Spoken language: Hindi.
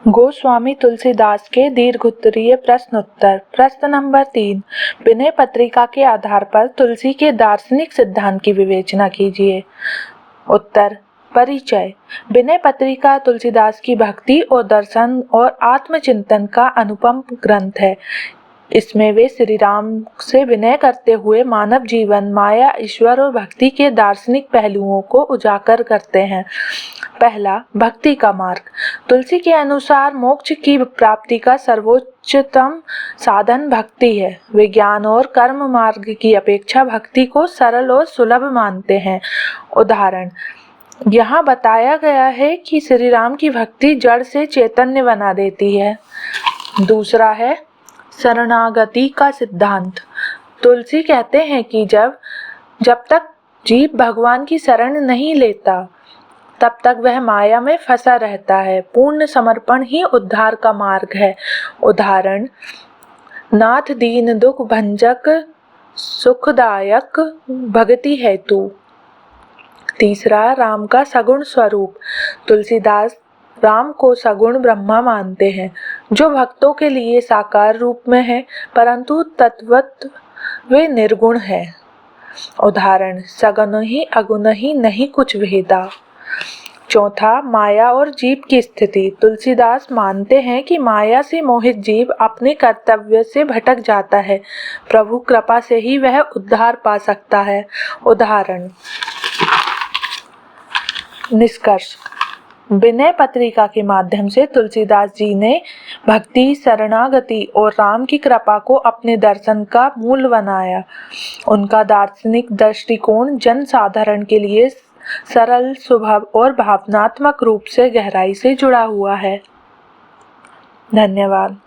गोस्वामी तुलसीदास के दीर्घोत्तरीय प्रश्नोत्तर। प्रश्न नंबर 3। विनय पत्रिका के आधार पर तुलसी के दार्शनिक सिद्धांत की विवेचना कीजिए। उत्तर। परिचय। विनय पत्रिका तुलसीदास की भक्ति और दर्शन और आत्मचिंतन का अनुपम ग्रंथ है। इसमें वे श्री राम से विनय करते हुए मानव जीवन, माया, ईश्वर और भक्ति के दार्शनिक पहलुओं को उजागर करते हैं। पहला, भक्ति का मार्ग। तुलसी के अनुसार मोक्ष की प्राप्ति का सर्वोच्चतम साधन भक्ति है। वे ज्ञान और कर्म मार्ग की अपेक्षा भक्ति को सरल और सुलभ मानते हैं। उदाहरण यहाँ बताया गया है कि श्री राम की भक्ति जड़ से चैतन्य बना देती है। दूसरा है शरणागति का सिद्धांत। तुलसी कहते हैं कि जब तक जीव भगवान की शरण नहीं लेता तब तक वह माया में फंसा रहता है। पूर्ण समर्पण ही उद्धार का मार्ग है। उदाहरण नाथ दीन दुख भंजक सुखदायक भक्ति है तू। तीसरा, राम का सगुण स्वरूप। तुलसीदास राम को सगुण ब्रह्मा मानते हैं, जो भक्तों के लिए साकार रूप में है, परंतु तत्वत वे निर्गुण है। उदाहरण सगुण ही अगुण ही नहीं कुछ भेदा। चौथा, माया और जीव की स्थिति। तुलसीदास मानते हैं कि माया से मोहित जीव अपने कर्तव्य से भटक जाता है। प्रभु कृपा से ही वह उद्धार पा सकता है। उदाहरण निष्कर्ष। विनय पत्रिका के माध्यम से तुलसीदास जी ने भक्ति, शरणागति और राम की कृपा को अपने दर्शन का मूल बनाया। उनका दार्शनिक दृष्टिकोण जन साधारण के लिए सरल, सुभग और भावनात्मक रूप से गहराई से जुड़ा हुआ है। धन्यवाद।